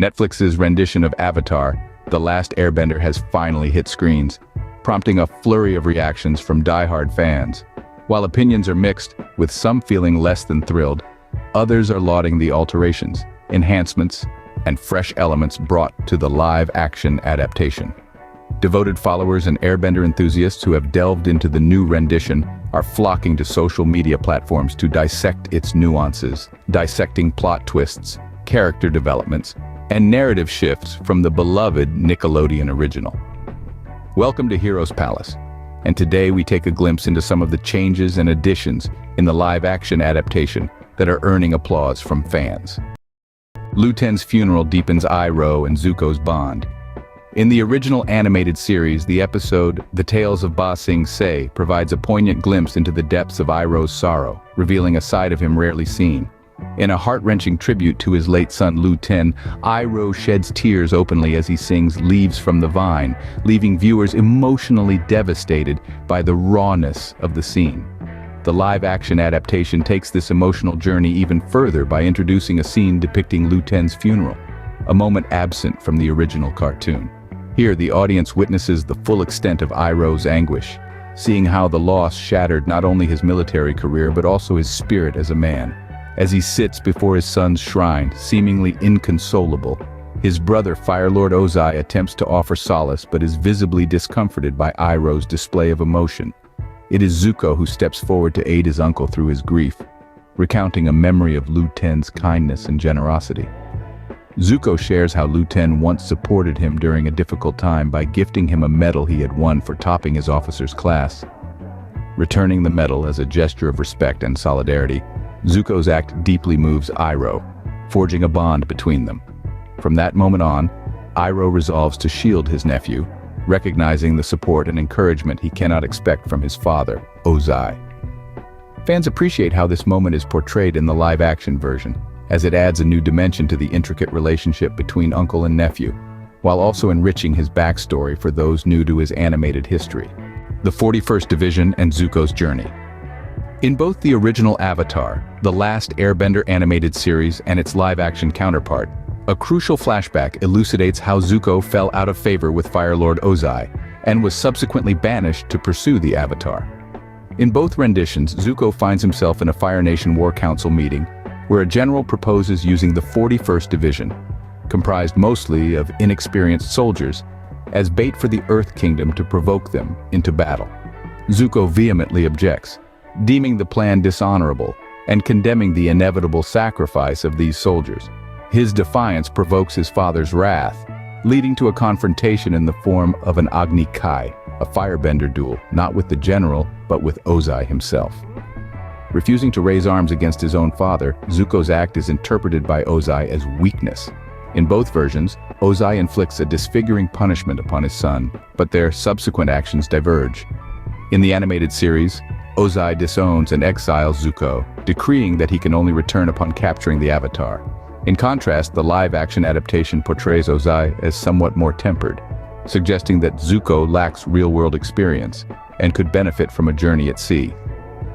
Netflix's rendition of Avatar, The Last Airbender, has finally hit screens, prompting a flurry of reactions from die-hard fans. While opinions are mixed, with some feeling less than thrilled, others are lauding the alterations, enhancements, and fresh elements brought to the live-action adaptation. Devoted followers and Airbender enthusiasts who have delved into the new rendition are flocking to social media platforms to dissect its nuances, dissecting plot twists, character developments, and narrative shifts from the beloved Nickelodeon original. Welcome to Heroes Palace, and today we take a glimpse into some of the changes and additions in the live-action adaptation that are earning applause from fans. Lu Ten's funeral deepens Iroh and Zuko's bond. In the original animated series, the episode The Tales of Ba Sing Se provides a poignant glimpse into the depths of Iroh's sorrow, revealing a side of him rarely seen. In a heart-wrenching tribute to his late son Lu Ten, Iroh sheds tears openly as he sings Leaves from the Vine, leaving viewers emotionally devastated by the rawness of the scene. The live-action adaptation takes this emotional journey even further by introducing a scene depicting Lu Ten's funeral, a moment absent from the original cartoon. Here, the audience witnesses the full extent of Iroh's anguish, seeing how the loss shattered not only his military career but also his spirit as a man. As he sits before his son's shrine, seemingly inconsolable, his brother Fire Lord Ozai attempts to offer solace but is visibly discomforted by Iroh's display of emotion. It is Zuko who steps forward to aid his uncle through his grief, recounting a memory of Lu Ten's kindness and generosity. Zuko shares how Lu Ten once supported him during a difficult time by gifting him a medal he had won for topping his officer's class. Returning the medal as a gesture of respect and solidarity, Zuko's act deeply moves Iroh, forging a bond between them. From that moment on, Iroh resolves to shield his nephew, recognizing the support and encouragement he cannot expect from his father, Ozai. Fans appreciate how this moment is portrayed in the live-action version, as it adds a new dimension to the intricate relationship between uncle and nephew, while also enriching his backstory for those new to his animated history. The 41st Division and Zuko's journey. In both the original Avatar, The Last Airbender animated series, and its live-action counterpart, a crucial flashback elucidates how Zuko fell out of favor with Fire Lord Ozai and was subsequently banished to pursue the Avatar. In both renditions, Zuko finds himself in a Fire Nation War Council meeting where a general proposes using the 41st Division, comprised mostly of inexperienced soldiers, as bait for the Earth Kingdom to provoke them into battle. Zuko vehemently objects, deeming the plan dishonorable and condemning the inevitable sacrifice of these soldiers. His defiance provokes his father's wrath, leading to a confrontation in the form of an Agni Kai, a firebender duel, not with the general, but with Ozai himself. Refusing to raise arms against his own father, Zuko's act is interpreted by Ozai as weakness. In both versions, Ozai inflicts a disfiguring punishment upon his son, but their subsequent actions diverge. In the animated series, Ozai disowns and exiles Zuko, decreeing that he can only return upon capturing the Avatar. In contrast, the live-action adaptation portrays Ozai as somewhat more tempered, suggesting that Zuko lacks real-world experience and could benefit from a journey at sea.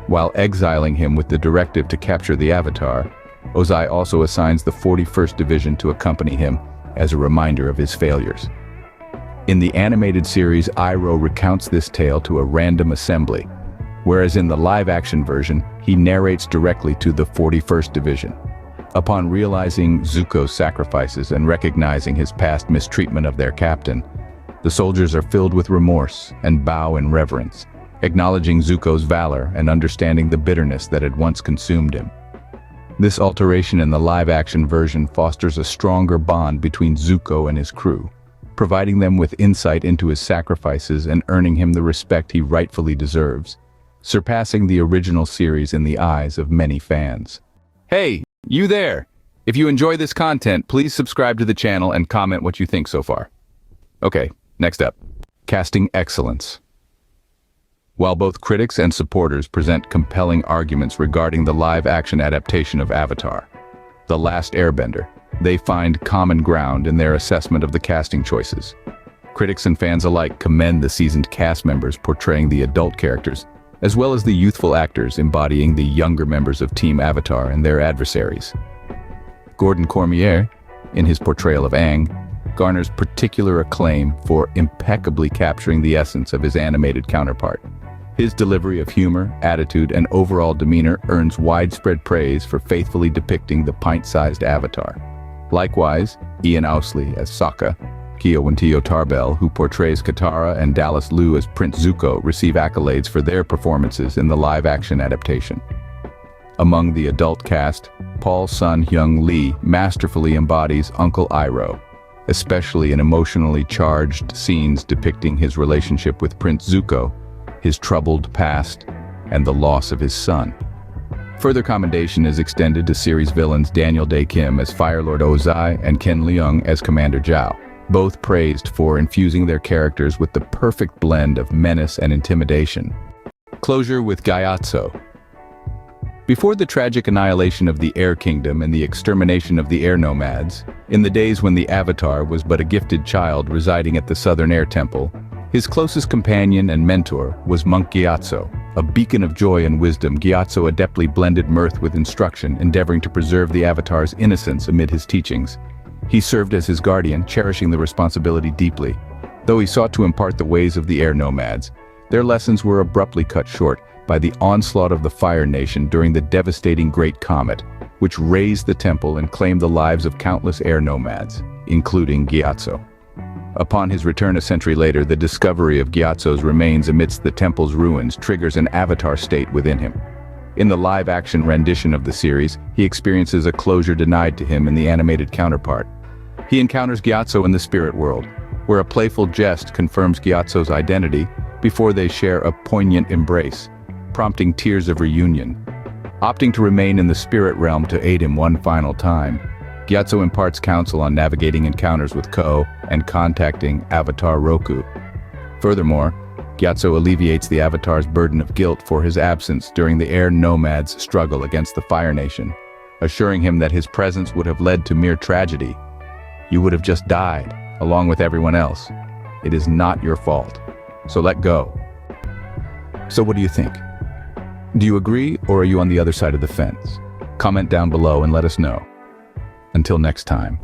While exiling him with the directive to capture the Avatar, Ozai also assigns the 41st Division to accompany him as a reminder of his failures. In the animated series, Iroh recounts this tale to a random assembly, whereas in the live-action version, he narrates directly to the 41st Division. Upon realizing Zuko's sacrifices and recognizing his past mistreatment of their captain, the soldiers are filled with remorse and bow in reverence, acknowledging Zuko's valor and understanding the bitterness that had once consumed him. This alteration in the live-action version fosters a stronger bond between Zuko and his crew, providing them with insight into his sacrifices and earning him the respect he rightfully deserves, surpassing the original series in the eyes of many fans. Hey, you there! If you enjoy this content, please subscribe to the channel and comment what you think so far. Okay, next up, casting excellence. While both critics and supporters present compelling arguments regarding the live-action adaptation of Avatar, The Last Airbender, they find common ground in their assessment of the casting choices. Critics and fans alike commend the seasoned cast members portraying the adult characters, as well as the youthful actors embodying the younger members of Team Avatar and their adversaries. Gordon Cormier, in his portrayal of Aang, garners particular acclaim for impeccably capturing the essence of his animated counterpart. His delivery of humor, attitude, and overall demeanor earns widespread praise for faithfully depicting the pint-sized avatar. Likewise, Ian Ousley as Sokka, Kiyo Tarbell, who portrays Katara, and Dallas Liu as Prince Zuko, receive accolades for their performances in the live-action adaptation. Among the adult cast, Paul Sun-hyung Lee masterfully embodies Uncle Iroh, especially in emotionally charged scenes depicting his relationship with Prince Zuko, his troubled past, and the loss of his son. Further commendation is extended to series villains Daniel Dae Kim as Fire Lord Ozai and Ken Leung as Commander Zhao, both praised for infusing their characters with the perfect blend of menace and intimidation. Closure with Gyatso. Before the tragic annihilation of the Air Kingdom and the extermination of the air nomads, in the days when the Avatar was but a gifted child residing at the Southern Air Temple, his closest companion and mentor was Monk Gyatso. A beacon of joy and wisdom, Gyatso adeptly blended mirth with instruction, endeavoring to preserve the Avatar's innocence amid his teachings. He served as his guardian, cherishing the responsibility deeply. Though he sought to impart the ways of the air nomads, their lessons were abruptly cut short by the onslaught of the Fire Nation during the devastating Great Comet, which razed the temple and claimed the lives of countless air nomads, including Gyatso. Upon his return a century later, the discovery of Gyatso's remains amidst the temple's ruins triggers an avatar state within him. In the live-action rendition of the series, he experiences a closure denied to him in the animated counterpart. He encounters Gyatso in the spirit world, where a playful jest confirms Gyatso's identity before they share a poignant embrace, prompting tears of reunion. Opting to remain in the spirit realm to aid him one final time, Gyatso imparts counsel on navigating encounters with Ko and contacting Avatar Roku. Furthermore, Gyatso alleviates the Avatar's burden of guilt for his absence during the air nomads' struggle against the Fire Nation, assuring him that his presence would have led to mere tragedy. You would have just died, along with everyone else. It is not your fault, so let go. So what do you think? Do you agree, or are you on the other side of the fence? Comment down below and let us know. Until next time.